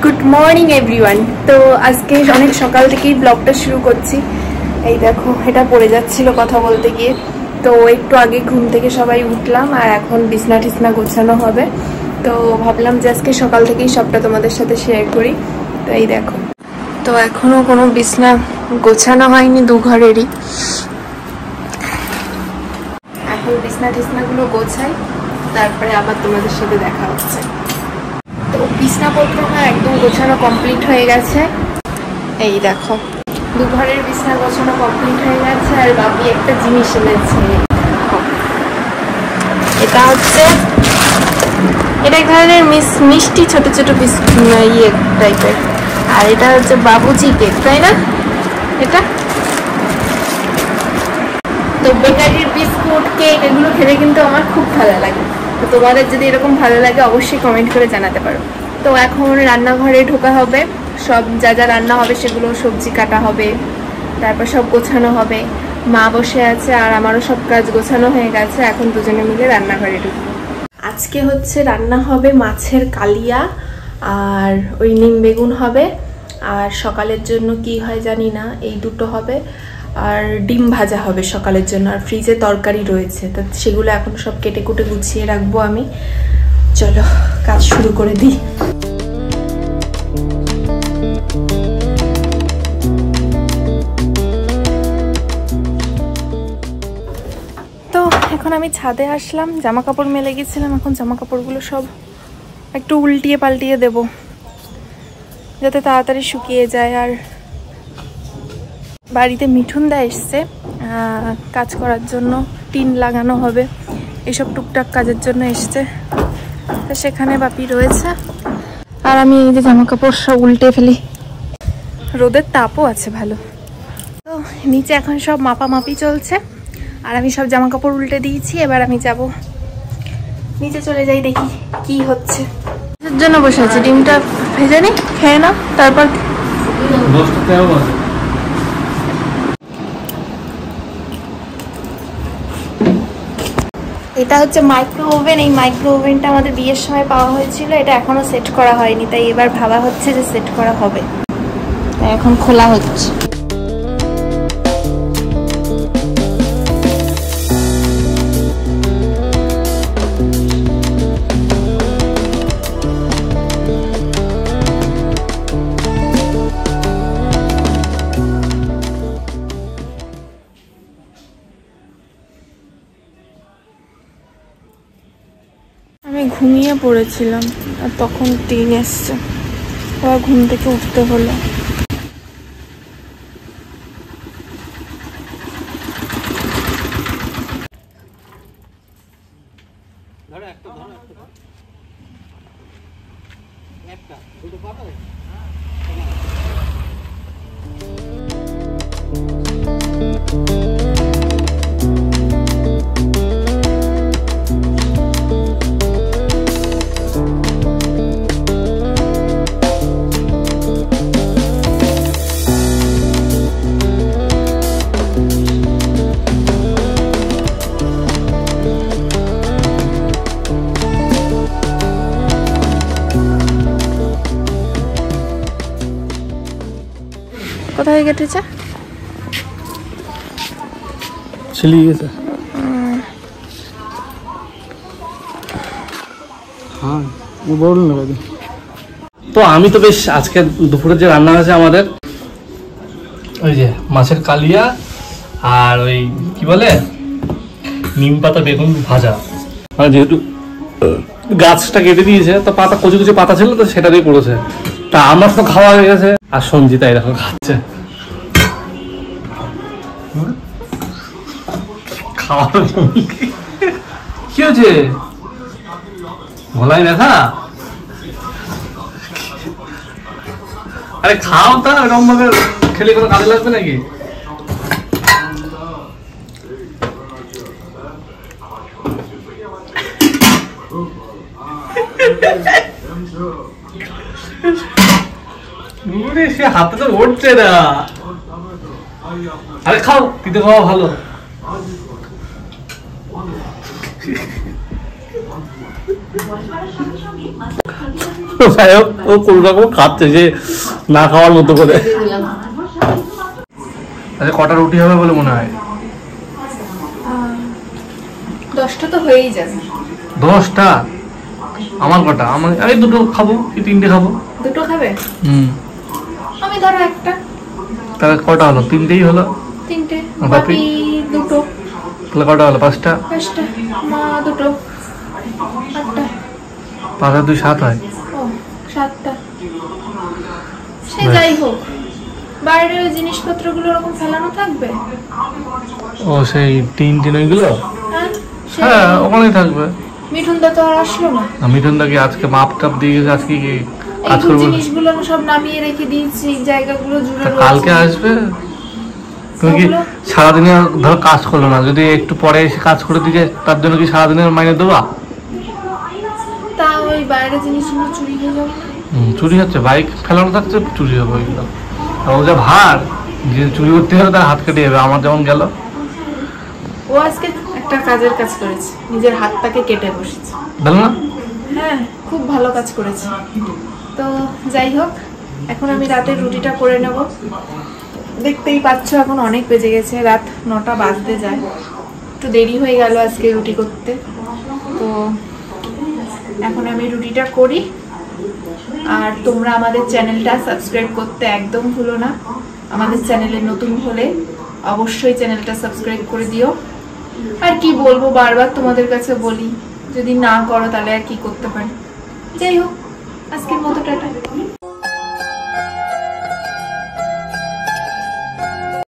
Good morning everyone. তো আজকে অনেক সকাল থেকেই ব্লগটা শুরু করছি। এই দেখো, এটা পড়ে যাচ্ছিল কথা বলতে গিয়ে। তো একটু আগে ঘুম থেকে সবাই উঠলাম আর এখন বিছনা টিছনা গোছানো হবে। তো ভাবলাম যে আজকে সকাল থেকেই সবটা তোমাদের সাথে শেয়ার করি। তো এই দেখো, তো এখনো কোনো বিছনা গোছানো হয়নি দু ঘরেরই। এখন বিছনা টিছনাগুলো গোছাই, তারপরে আবার তোমাদের সাথে দেখা হচ্ছে। তো বিছনাপত্রটা একদম গোছানো কমপ্লিট হয়ে গেছে। এই দেখো, দু ঘরের বিছনা গোছানো কমপ্লিট হয়ে গেছে। আর বাপি একটা জিনিস এনেছে, এটা হচ্ছে এটা এক ধরনের মিষ্টি ছোট ছোট বিস্কুট ইয়ে টাইপের। আর এটা হচ্ছে বাবুজি কেক, তাই না? এটা তো বেকারির বিস্কুট কেক এগুলো খেতে কিন্তু আমার খুব ভালো লাগে। তো তোমাদের যদি এরকম ভালো লাগে অবশ্যই কমেন্ট করে জানাতে পারো। তো এখন রান্নাঘরে ঢোকা হবে, সব যা যা রান্না হবে সেগুলো, সবজি কাটা হবে, তারপর সব গোছানো হবে। মা বসে আছে আর আমারও সব কাজ গোছানো হয়ে গেছে। এখন দুজনে মিলে রান্নাঘরে ঢুকবো। আজকে হচ্ছে রান্না হবে মাছের কালিয়া আর ওই নিম বেগুন হবে। আর সকালের জন্য কি হয় জানি না, এই দুটো হবে। আর ডিম ভাজা হবে সকালের জন্য। আর ফ্রিজে তরকারি রয়েছে, তো সেগুলো এখন সব কেটে কুটে গুছিয়ে রাখবো আমি। চলো কাজ শুরু করে দিই। তো এখন আমি ছাদে আসলাম, জামা কাপড় মেলে গেছিলাম। এখন জামা কাপড়গুলো সব একটু উল্টিয়ে পাল্টিয়ে দেব, যাতে তাড়াতাড়ি শুকিয়ে যায়। আর বাড়িতে মিঠুনদা এসছে কাজ করার জন্য, টিন লাগানো হবে, এসব টুকটাক কাজের জন্য এসছে। তো সেখানে বাপি রয়েছে আর আমি এই যে জামা কাপড় সব উল্টে ফেলি। রোদের তাপও আছে ভালো। তো নিচে এখন সব মাপামাপি চলছে আর আমি সব জামা কাপড় উল্টে দিয়েছি। এবার আমি যাব নিচে, চলে যাই দেখি কি হচ্ছে। এর জন্য বসে আছি, ডিমটা ভেজে নি, খেয়ে নাও, তারপর এটা হচ্ছে মাইক্রো ওভেন। এই মাইক্রো ওভেনটা আমাদের বিয়ের সময় পাওয়া হয়েছিল, এটা এখনো সেট করা হয়নি, তাই এবার ভাবা হচ্ছে যে সেট করা হবে। তাই এখন খোলা হচ্ছে। আমি ঘুমিয়ে পড়েছিলাম আর তখন টিন এসছে, আবার ঘুম থেকে উঠতে হলো। কোথায় কেটেছে? ছিলিয়ে গেছে। হ্যাঁ বল না ভাই। তো আমি তো বেশ আজকে দুপুরে যে রান্না হয়েছে আমাদের, ওই যে মাছের কালিয়া আর ওই কি বলে নিম পাতা বেগুন ভাজা। মানে যেহেতু গাছটা কেটে দিয়েছে তো পাতা, কচি কচি পাতা ছিল, তো সেটা দিয়ে করেছে। তা আমার তো খাওয়া হয়ে গেছে আর সঞ্জিতা এরকম খাচ্ছে। খাওয়া কি হয়েছে? গলায় ব্যথা? আরে খাও, তা এরকম ভাবে খেলে কোনো কাজে লাগবে নাকি? সে হাতে তো উঠছে না। আরে খাও, তিতে খাওয়া ভালো। ও কোন রকম খাচ্ছে যে না খাওয়ার মতো করে। আচ্ছা কটা রুটি হবে বলে মনে হয়? 10টা তো হয়েই যাবে। 10টা? আমার কটা? আমি 2টো খাবো কি 3টে খাবো? 2টো খাবে? আমি ধরো একটা। তাহলে কটা হলো? 3টেই হলো। 3টে বাপি? বাপি 2টো। তাহলে কটা হলো? 5টা। 5টা মা 2টো 8টা। 5 আর 2 7 হয়। ও 7টা। সে যাই হোক, বাইরের জিনিসপত্রগুলো এরকম ফেলানো থাকবে? ও সেই টিন ওইগুলো? হ্যাঁ হ্যাঁ ওখানেই থাকবে। মিঠুনদা তো আর আসলো না। মিঠুনদা কি আজকে মাপ টাপ দিয়ে গেছে? আজকে কি কাজ এই করবো? জিনিসগুলো আমি সব নামিয়ে রেখে দিয়েছি, জায়গাগুলো জুড়ে রয়েছে। কালকে আসবে। তুমি কি সারাদিনে ধরো কাজ করলো না, যদি একটু পরে এসে কাজ করে দিয়ে যায়, তার জন্য কি সারাদিনের মাইনে দেবা? তা ওই বাইরের জিনিসগুলো চুরি হয়ে যাবে। চুরি হচ্ছে, বাইক ফেলানো থাকছে, চুরি হবে ওইগুলো। আর ও যা ভার, যে চুরি করতে হবে তার হাত কেটে যাবে, আমার যেমন গেল। ও আজকে একটা কাজের কাজ করেছে, নিজের হাতটাকে কেটে বসেছে। বল না? হ্যাঁ খুব ভালো কাজ করেছে। তো যাই হোক, এখন আমি রাতের রুটিটা করে নেব। দেখতেই পাচ্ছ এখন অনেক বেজে গেছে, রাত 9টা বাজতে যায়। একটু দেরি হয়ে গেল আজকে রুটি করতে। তো এখন আমি রুটিটা করি। আর তোমরা আমাদের চ্যানেলটা সাবস্ক্রাইব করতে একদম ভুলো না। আমাদের চ্যানেলে নতুন হলে অবশ্যই চ্যানেলটা সাবস্ক্রাইব করে দিও। আর কি বলবো, বারবার তোমাদের কাছে বলি, যদি না করো তাহলে আর কি করতে পারি। যাই হোক, আজকের মতো টাটা।